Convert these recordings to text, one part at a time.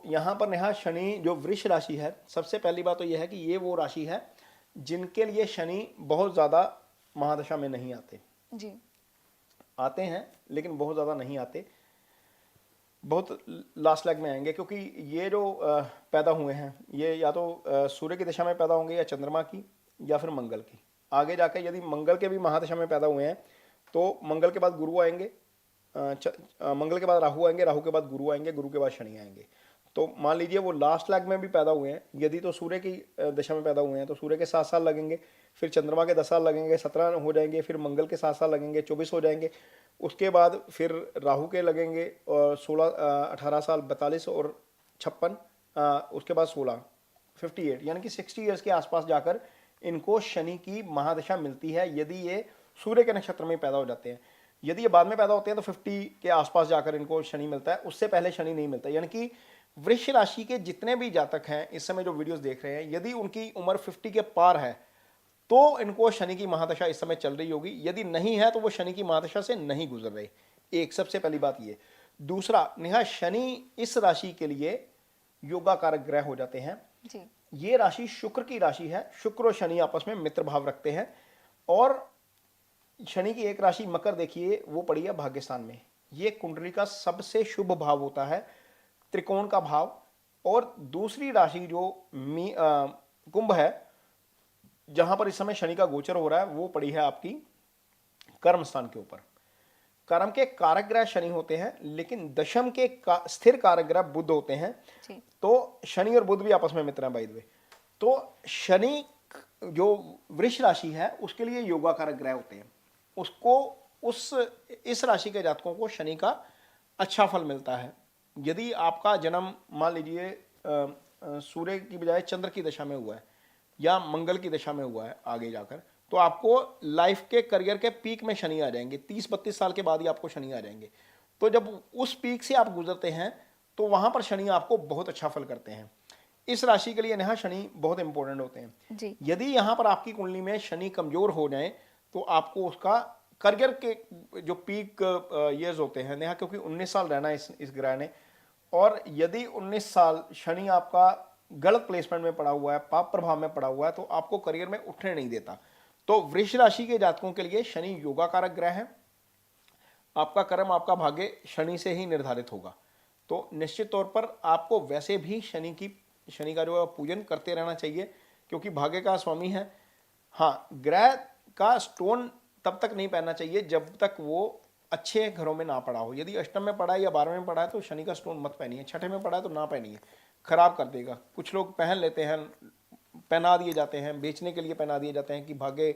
यहाँ पर नेहा शनि जो वृष राशि है, सबसे पहली बात तो यह है कि ये वो राशि है जिनके लिए शनि बहुत ज़्यादा महादशा में नहीं आते। जी। आते हैं लेकिन बहुत ज़्यादा नहीं आते, बहुत लास्ट लेग में आएंगे, क्योंकि ये जो पैदा हुए हैं ये या तो सूर्य की दशा में पैदा होंगे या चंद्रमा की या फिर मंगल की। आगे जाकर यदि मंगल के भी महादशा में पैदा हुए हैं तो मंगल के बाद गुरु आएंगे, मंगल के बाद राहु आएंगे, राहु के बाद गुरु आएंगे, गुरु के बाद शनि आएंगे। तो मान लीजिए वो लास्ट लेग में भी पैदा हुए हैं, यदि तो सूर्य की दशा में पैदा हुए हैं तो सूर्य के 7 साल लगेंगे, फिर चंद्रमा के 10 साल लगेंगे, 17 हो जाएंगे, फिर मंगल के 7 साल लगेंगे, 24 हो जाएंगे, उसके बाद फिर राहु के लगेंगे और 16 18 साल, 42 और 56, उसके बाद 16, 58, यानी कि 60 ईयर्स के आसपास जाकर इनको शनि की महादशा मिलती है, यदि ये सूर्य के नक्षत्र में पैदा हो जाते हैं। यदि ये बाद में पैदा होते हैं तो 50 के आसपास जाकर इनको शनि मिलता है, उससे पहले शनि नहीं मिलता। यानी कि वृष राशि के जितने भी जातक हैं इस समय जो वीडियोस देख रहे हैं, यदि उनकी उम्र 50 के पार है तो इनको शनि की महादशा इस समय चल रही होगी, यदि नहीं है तो वो शनि की महादशा से नहीं गुजर रहे। एक सबसे पहली बात ये। दूसरा, नेहा शनि इस राशि के लिए योगा कारक ग्रह हो जाते हैं जी। ये राशि शुक्र की राशि है, शुक्र और शनि आपस में मित्र भाव रखते हैं, और शनि की एक राशि मकर देखिए वो पड़ी है भाग्यस्थान में, ये कुंडली का सबसे शुभ भाव होता है, त्रिकोण का भाव। और दूसरी राशि जो कुंभ है, जहां पर इस समय शनि का गोचर हो रहा है, वो पड़ी है आपकी कर्म स्थान के ऊपर। कर्म के कारक ग्रह शनि होते हैं, लेकिन दशम के स्थिर कारक ग्रह बुध होते हैं जी। तो शनि और बुध भी आपस में मित्र हैं बाय द वे। तो शनि जो वृष राशि है उसके लिए योगा कारक ग्रह होते हैं, उसको इस राशि के जातकों को शनि का अच्छा फल मिलता है। यदि आपका जन्म मान लीजिए सूर्य की बजाय चंद्र की दशा में हुआ है या मंगल की दशा में हुआ है आगे जाकर, तो आपको लाइफ के करियर के पीक में शनि आ जाएंगे, 30-32 साल के बाद ही आपको शनि आ जाएंगे। तो जब उस पीक से आप गुजरते हैं तो वहां पर शनि आपको बहुत अच्छा फल करते हैं। इस राशि के लिए नेहा शनि बहुत इंपॉर्टेंट होते हैं जी। यदि यहां पर आपकी कुंडली में शनि कमजोर हो जाए तो आपको उसका करियर के जो पीक ईयर्स होते हैं नेहा, क्योंकि 19 साल रहना है इस ग्रह ने, और यदि 19 साल शनि आपका गलत प्लेसमेंट में पड़ा हुआ है, पाप प्रभाव में पड़ा हुआ है, तो आपको करियर में उठने नहीं देता। तो वृष राशि के जातकों के लिए शनि योगा कारक ग्रह है, आपका कर्म आपका भाग्य शनि से ही निर्धारित होगा। तो निश्चित तौर पर आपको वैसे भी शनि का जो पूजन करते रहना चाहिए, क्योंकि भाग्य का स्वामी है। हाँ, ग्रह का स्टोन तब तक नहीं पहनना चाहिए जब तक वो अच्छे घरों में ना पड़ा हो। यदि अष्टम में पड़ा है या 12वें में पड़ा है तो शनि का स्टोन मत पहनिए, छठे में पड़ा है तो ना पहनिए, खराब कर देगा। कुछ लोग पहन लेते हैं, पहना दिए जाते हैं, बेचने के लिए पहना दिए जाते हैं कि भाग्य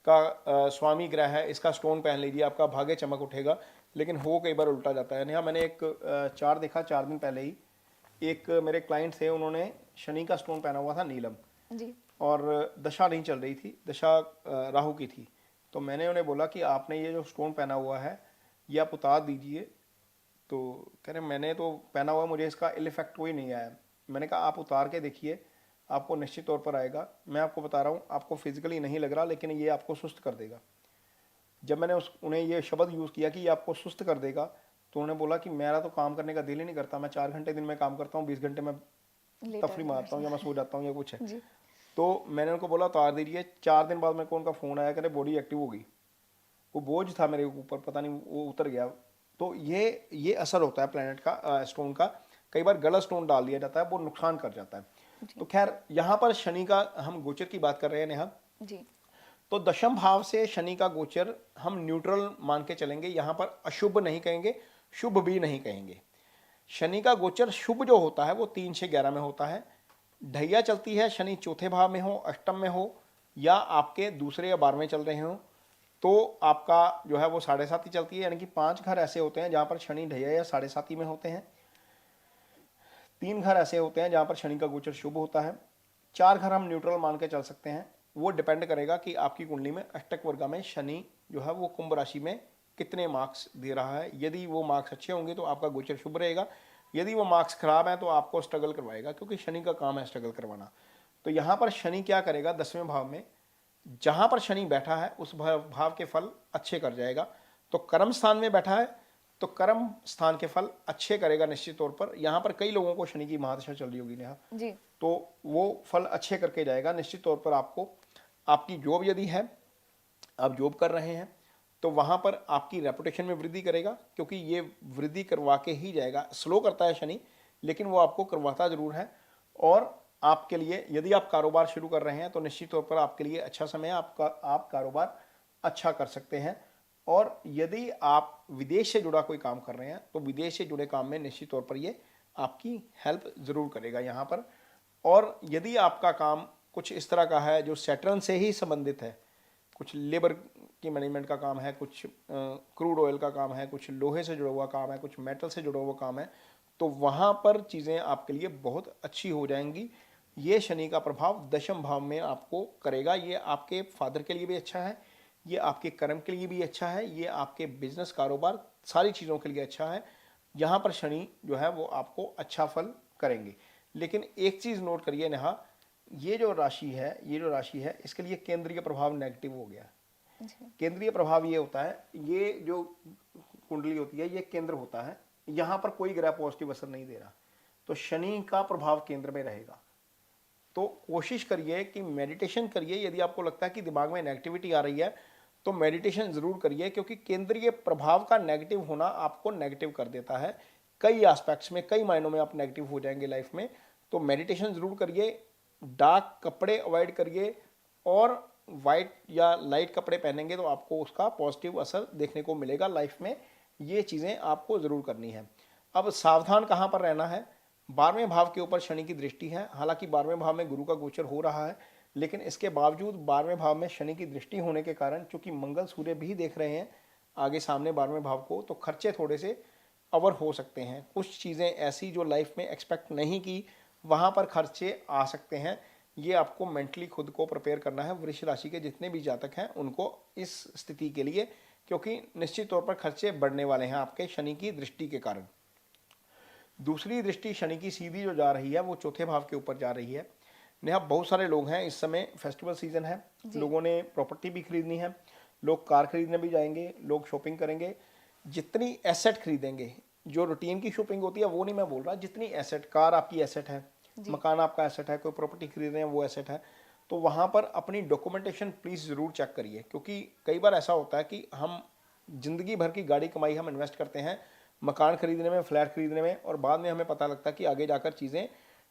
का स्वामी ग्रह है, इसका स्टोन पहन लीजिए, आपका भाग्य चमक उठेगा, लेकिन हो कई बार उल्टा जाता है। यहाँ मैंने एक चार्ट देखा 4 दिन पहले ही, एक मेरे क्लाइंट थे, उन्होंने शनि का स्टोन पहना हुआ था नीलम जी। और दशा नहीं चल रही थी, दशा राहु की थी। तो मैंने उन्हें बोला कि आपने ये जो स्टोन पहना हुआ है ये आप उतार दीजिए। तो कह रहे मैंने तो पहना हुआ, मुझे इसका इल इफेक्ट कोई नहीं आया। मैंने कहा आप उतार के देखिए, आपको निश्चित तौर पर आएगा। मैं आपको बता रहा हूँ, आपको फिजिकली नहीं लग रहा, लेकिन ये आपको सुस्त कर देगा। जब मैंने उन्हें ये शब्द यूज़ किया कि ये आपको सुस्त कर देगा, तो उन्होंने बोला कि मेरा तो काम करने का दिल ही नहीं करता, मैं 4 घंटे दिन में काम करता हूँ, 20 घंटे में तफरी मारता हूँ या मैं सो जाता हूँ या कुछ है। तो मैंने उनको बोला उतार दीजिए। 4 दिन बाद मेरे को उनका फ़ोन आया, कहते बॉडी एक्टिव हो गई, वो बोझ था मेरे ऊपर, पता नहीं वो उतर गया। तो ये असर होता है प्लैनेट का, स्टोन का। कई बार गलत स्टोन डाल दिया जाता है, वो नुकसान कर जाता है। तो खैर यहाँ पर शनि का हम गोचर की बात कर रहे हैं नेहा जी। तो दशम भाव से शनि का गोचर हम न्यूट्रल मान के चलेंगे, यहाँ पर अशुभ नहीं कहेंगे, शुभ भी नहीं कहेंगे। शनि का गोचर शुभ जो होता है वो 3 से 11 में होता है। ढैया चलती है, शनि चौथे भाव में हो, अष्टम में हो, या आपके दूसरे या 12वें चल रहे हो, तो आपका जो है वो 7.5 चलती है। यानी कि 5 घर ऐसे होते हैं जहाँ पर शनि ढैया या 7.5 में होते हैं। 3 घर ऐसे होते हैं जहाँ पर शनि का गोचर शुभ होता है। 4 घर हम न्यूट्रल मान के चल सकते हैं। वो डिपेंड करेगा कि आपकी कुंडली में अष्टक वर्गा में शनि जो है वो कुंभ राशि में कितने मार्क्स दे रहा है। यदि वो मार्क्स अच्छे होंगे तो आपका गोचर शुभ रहेगा, यदि वो मार्क्स खराब हैं तो आपको स्ट्रगल करवाएगा, क्योंकि शनि का काम है स्ट्रगल करवाना। तो यहाँ पर शनि क्या करेगा, 10वें भाव में जहाँ पर शनि बैठा है उस भाव के फल अच्छे कर जाएगा। तो कर्म स्थान में बैठा है तो कर्म स्थान के फल अच्छे करेगा निश्चित तौर पर। यहाँ पर कई लोगों को शनि की महादशा चल रही होगी नेहा जी। तो वो फल अच्छे करके जाएगा निश्चित तौर पर। आपको आपकी जॉब यदि है, आप जॉब कर रहे हैं, तो वहाँ पर आपकी रेपुटेशन में वृद्धि करेगा, क्योंकि ये वृद्धि करवा के ही जाएगा। स्लो करता है शनि, लेकिन वो आपको करवाता जरूर है। और आपके लिए यदि आप कारोबार शुरू कर रहे हैं तो निश्चित तौर पर आपके लिए अच्छा समय है, आप कारोबार अच्छा कर सकते हैं। और यदि आप विदेश से जुड़ा कोई काम कर रहे हैं तो विदेश से जुड़े काम में निश्चित तौर पर ये आपकी हेल्प ज़रूर करेगा यहाँ पर। और यदि आपका काम कुछ इस तरह का है जो सैटर्न से ही संबंधित है, कुछ लेबर की मैनेजमेंट का काम है, कुछ क्रूड ऑयल का काम है, कुछ लोहे से जुड़ा हुआ काम है, कुछ मेटल से जुड़ा हुआ काम है, तो वहाँ पर चीज़ें आपके लिए बहुत अच्छी हो जाएंगी। ये शनि का प्रभाव दशम भाव में आपको करेगा। ये आपके फादर के लिए भी अच्छा है, ये आपके कर्म के लिए भी अच्छा है, ये आपके बिजनेस कारोबार सारी चीज़ों के लिए अच्छा है। यहाँ पर शनि जो है वो आपको अच्छा फल करेंगे। लेकिन एक चीज़ नोट करिए नेहा, ये जो राशि है इसके लिए केंद्रीय प्रभाव नेगेटिव हो गया। केंद्रीय प्रभाव ये होता है, ये जो कुंडली होती है ये केंद्र होता है, यहाँ पर कोई ग्रह पॉजिटिव असर नहीं दे रहा, तो शनि का प्रभाव केंद्र में रहेगा। तो कोशिश करिए कि मेडिटेशन करिए। यदि आपको लगता है कि दिमाग में नेगेटिविटी आ रही है तो मेडिटेशन ज़रूर करिए, क्योंकि केंद्रीय प्रभाव का नेगेटिव होना आपको नेगेटिव कर देता है। कई एस्पेक्ट्स में, कई मायनों में आप नेगेटिव हो जाएंगे लाइफ में। तो मेडिटेशन ज़रूर करिए, डार्क कपड़े अवॉइड करिए, और वाइट या लाइट कपड़े पहनेंगे तो आपको उसका पॉजिटिव असर देखने को मिलेगा लाइफ में। ये चीज़ें आपको ज़रूर करनी है। अब सावधान कहाँ पर रहना है? 12वें भाव के ऊपर शनि की दृष्टि है। हालांकि 12वें भाव में गुरु का गोचर हो रहा है, लेकिन इसके बावजूद 12वें भाव में शनि की दृष्टि होने के कारण, चूंकि मंगल सूर्य भी देख रहे हैं आगे सामने 12वें भाव को, तो खर्चे थोड़े से अवर हो सकते हैं। कुछ चीज़ें ऐसी जो लाइफ में एक्सपेक्ट नहीं की, वहाँ पर खर्चे आ सकते हैं। ये आपको मेंटली खुद को प्रिपेयर करना है। वृष राशि के जितने भी जातक हैं उनको इस स्थिति के लिए, क्योंकि निश्चित तौर पर खर्चे बढ़ने वाले हैं आपके शनि की दृष्टि के कारण। दूसरी दृष्टि शनि की सीधी जो जा रही है वो चौथे भाव के ऊपर जा रही है। नेहा, बहुत सारे लोग हैं, इस समय फेस्टिवल सीजन है, लोगों ने प्रॉपर्टी भी खरीदनी है, लोग कार खरीदने भी जाएंगे, लोग शॉपिंग करेंगे। जितनी एसेट खरीदेंगे, जो रूटीन की शॉपिंग होती है वो नहीं मैं बोल रहा, जितनी एसेट, कार आपकी एसेट है, मकान आपका एसेट है, कोई प्रॉपर्टी खरीद रहे हैं वो एसेट है, तो वहाँ पर अपनी डॉक्यूमेंटेशन प्लीज़ ज़रूर चेक करिए। क्योंकि कई बार ऐसा होता है कि हम जिंदगी भर की गाड़ी कमाई हम इन्वेस्ट करते हैं मकान खरीदने में, फ्लैट खरीदने में, और बाद में हमें पता लगता है कि आगे जाकर चीज़ें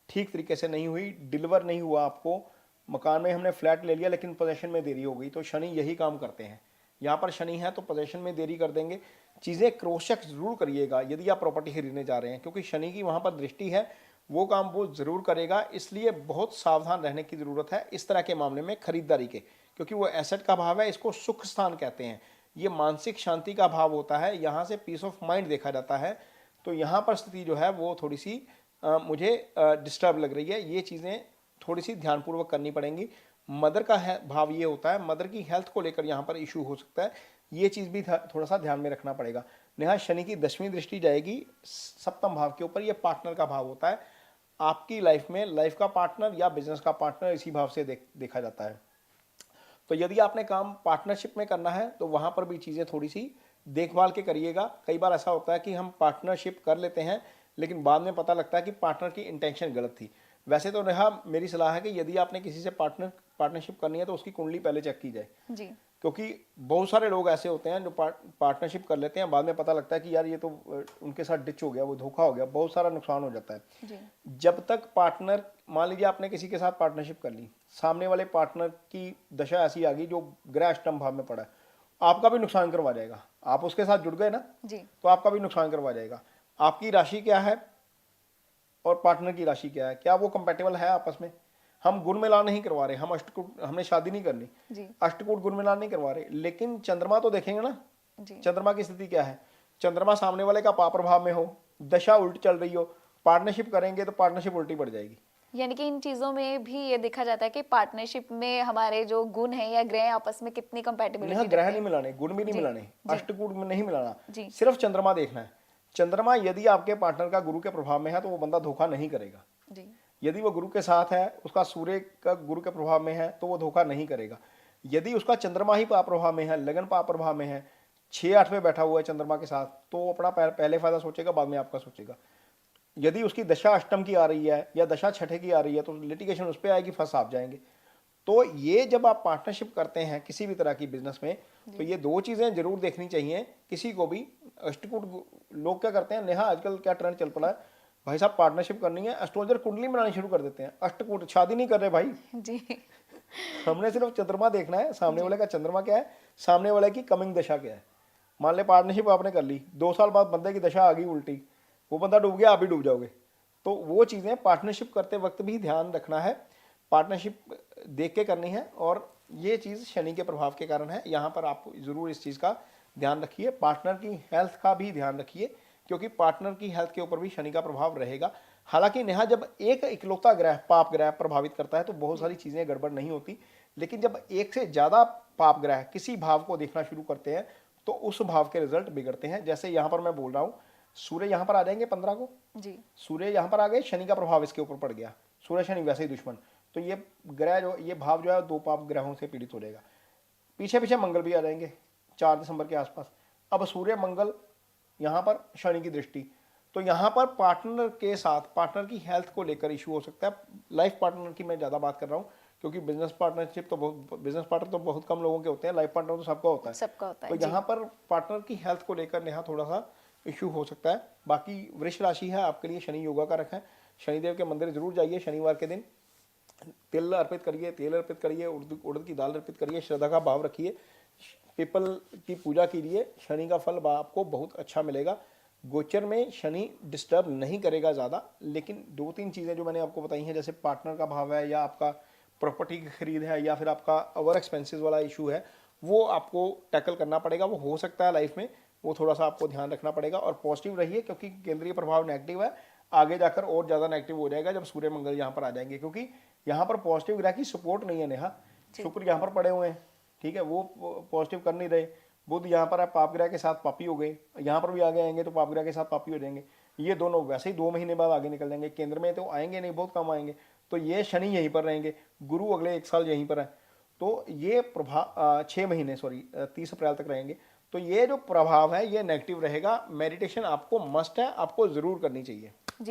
ठीक तरीके से नहीं हुई, डिलीवर नहीं हुआ आपको। मकान में हमने फ्लैट ले लिया लेकिन पोजेशन में देरी हो गई। तो शनि यही काम करते हैं। यहाँ पर शनि है तो पोजेशन में देरी कर देंगे। चीज़ें क्रॉस चेक जरूर करिएगा यदि आप प्रॉपर्टी खरीदने जा रहे हैं, क्योंकि शनि की वहाँ पर दृष्टि है, वो काम वो ज़रूर करेगा। इसलिए बहुत सावधान रहने की ज़रूरत है इस तरह के मामले में खरीदारी के, क्योंकि वो एसेट का भाव है, इसको सुख स्थान कहते हैं। ये मानसिक शांति का भाव होता है, यहाँ से पीस ऑफ माइंड देखा जाता है। तो यहाँ पर स्थिति जो है वो थोड़ी सी मुझे डिस्टर्ब लग रही है। ये चीज़ें थोड़ी सी ध्यानपूर्वक करनी पड़ेंगी। मदर का भाव ये होता है, मदर की हेल्थ को लेकर यहाँ पर इशू हो सकता है, ये चीज़ भी थोड़ा सा ध्यान में रखना पड़ेगा। नेहा, शनि की 10वीं दृष्टि जाएगी सप्तम भाव के ऊपर। ये पार्टनर का भाव होता है। आपकी लाइफ में लाइफ का पार्टनर या बिजनेस का पार्टनर इसी भाव से देखा जाता है। तो यदि आपने काम पार्टनरशिप में करना है तो वहाँ पर भी चीज़ें थोड़ी सी देखभाल के करिएगा। कई बार ऐसा होता है कि हम पार्टनरशिप कर लेते हैं लेकिन बाद में पता लगता है कि पार्टनर की इंटेंशन गलत थी। वैसे तो नेहा, मेरी सलाह है कि यदि आपने किसी से पार्टनरशिप करनी है तो उसकी कुंडली पहले चेक की जाए जी। क्योंकि बहुत सारे लोग ऐसे होते हैं जो पार्टनरशिप कर लेते हैं, बाद में पता लगता है कि यार ये तो उनके साथ डिच हो गया, वो धोखा हो गया, बहुत सारा नुकसान हो जाता है जी। जब तक पार्टनर, मान लीजिए आपने किसी के साथ पार्टनरशिप कर ली, सामने वाले पार्टनर की दशा ऐसी आ गई जो ग्रह अष्टम भाव में पड़ा है, आपका भी नुकसान करवा जाएगा। आप उसके साथ जुड़ गए ना जी, तो आपका भी नुकसान करवा जाएगा। आपकी राशि क्या है और पार्टनर की राशि क्या है, क्या वो कंपेटेबल है आपस में? हम गुण मिलान नहीं करवा रहे, हम अष्टकूट, हमने शादी नहीं करनी, अष्टकूट गुण मिलान नहीं करवा रहे, लेकिन चंद्रमा तो देखेंगे ना जी। चंद्रमा की स्थिति क्या है? चंद्रमा सामने वाले का पाप प्रभाव में हो, दशा उल्ट चल रही हो, पार्टनरशिप करेंगे तो पार्टनरशिप उल्टी पड़ जाएगी। यानी कि इन चीजों में भी ये देखा जाता है कि पार्टनरशिप में हमारे जो गुण है या ग्रह आपस में कितनी कंपैटिबिलिटी। ग्रह नहीं मिलाने, गुण भी नहीं मिलाने, अष्टकूट में नहीं मिलाना, सिर्फ चंद्रमा देखना है। चंद्रमा यदि आपके पार्टनर का गुरु के प्रभाव में है तो वो बंदा धोखा नहीं करेगा जी। यदि वो गुरु के साथ है, उसका सूर्य का गुरु के प्रभाव में है तो वो धोखा नहीं करेगा। यदि उसका चंद्रमा ही पाप प्रभाव में है, लगन पाप प्रभाव में है, 6-8 में बैठा हुआ है चंद्रमा के साथ, तो अपना पहले फायदा सोचेगा, बाद में आपका सोचेगा। यदि उसकी दशा अष्टम की आ रही है या दशा छठे की आ रही है तो लिटिगेशन उस पर आएगी, फंस आप जाएंगे। तो ये जब आप पार्टनरशिप करते हैं किसी भी तरह की बिजनेस में, तो ये दो चीजें जरूर देखनी चाहिए किसी को भी। अष्टकूट लोग क्या करते हैं, नेहा आजकल क्या ट्रेंड चल पड़ा है, भाई साहब पार्टनरशिप करनी है, एस्ट्रोलॉजर कुंडली बनानी शुरू कर देते हैं। अष्टकूट, शादी नहीं कर रहे भाई, जी हमने सिर्फ चंद्रमा देखना है, सामने वाले का चंद्रमा क्या है, सामने वाले की कमिंग दशा क्या है। मान ले पार्टनरशिप आपने कर ली, 2 साल बाद बंदे की दशा आ गई उल्टी, वो बंदा डूब गया, आप भी डूब जाओगे। तो वो चीज़ें पार्टनरशिप करते वक्त भी ध्यान रखना है, पार्टनरशिप देख के करनी है। और ये चीज़ शनि के प्रभाव के कारण है, यहाँ पर आप जरूर इस चीज़ का ध्यान रखिए। पार्टनर की हेल्थ का भी ध्यान रखिए, क्योंकि पार्टनर की हेल्थ के ऊपर भी शनि का प्रभाव रहेगा। हालांकि नेहा जब एक इकलौता ग्रह, पाप ग्रह प्रभावित करता है तो बहुत सारी चीज़ें गड़बड़ नहीं होती, लेकिन जब एक से ज़्यादा पाप ग्रह किसी भाव को देखना शुरू करते हैं तो उस भाव के रिजल्ट बिगड़ते हैं। जैसे यहाँ पर मैं बोल रहा हूँ, सूर्य यहाँ पर आ जाएंगे 15 को, जी सूर्य यहाँ पर आ गए, शनि का प्रभाव इसके ऊपर पड़ गया, सूर्य शनि वैसे ही दुश्मन, तो ये ग्रह जो, ये भाव जो है 2 पाप ग्रहों से पीड़ित हो जाएगा। पीछे पीछे मंगल भी आ जाएंगे 4 दिसंबर के आसपास। अब सूर्य मंगल यहाँ पर, शनि की दृष्टि, तो यहाँ पर पार्टनर के साथ, पार्टनर की हेल्थ को लेकर इशू हो सकता है। लाइफ पार्टनर की मैं ज़्यादा बात कर रहा हूँ, क्योंकि बिजनेस पार्टनरशिप तो बिजनेस पार्टनर तो बहुत कम लोगों के होते हैं, लाइफ पार्टनर तो सबका होता है। सबका होता तो है जी। यहाँ पर पार्टनर की हेल्थ को लेकर नेहा थोड़ा सा इशू हो सकता है। बाकी वृष राशि है आपके लिए, शनि योगा का रखा है, शनिदेव के मंदिर जरूर जाइए शनिवार के दिन, तिल अर्पित करिए, तेल अर्पित करिए, उड़द की दाल अर्पित करिए, श्रद्धा का भाव रखिए, पीपल की पूजा कीजिए, शनि का फल आपको बहुत अच्छा मिलेगा। गोचर में शनि डिस्टर्ब नहीं करेगा ज़्यादा, लेकिन 2-3 चीज़ें जो मैंने आपको बताई हैं, जैसे पार्टनर का भाव है, या आपका प्रॉपर्टी की खरीद है, या फिर आपका ओवर एक्सपेंसेस वाला इशू है, वो आपको टैकल करना पड़ेगा। वो हो सकता है लाइफ में, वो थोड़ा सा आपको ध्यान रखना पड़ेगा। और पॉजिटिव रहिए, क्योंकि केंद्रीय प्रभाव नेगेटिव है, आगे जाकर और ज़्यादा नेगेटिव हो जाएगा जब सूर्य मंगल यहाँ पर आ जाएंगे, क्योंकि यहाँ पर पॉजिटिव ग्रह की सपोर्ट नहीं है नेहा। शुक्र यहाँ पर पड़े हुए हैं, ठीक है, वो पॉजिटिव कर नहीं रहे। बुध यहाँ पर है, पाप ग्रह के साथ पापी हो गए, यहाँ पर भी आगे आएंगे तो पाप ग्रह के साथ पापी हो जाएंगे। ये दोनों वैसे ही 2 महीने बाद आगे निकल जाएंगे, केंद्र में तो आएंगे नहीं, बहुत कम आएंगे। तो ये शनि यहीं पर रहेंगे, गुरु अगले 1 साल यहीं पर है, तो ये प्रभाव 6 महीने, सॉरी 30 अप्रैल तक रहेंगे। तो ये जो प्रभाव है ये नेगेटिव रहेगा। मेडिटेशन आपको मस्ट है, आपको जरूर करनी चाहिए।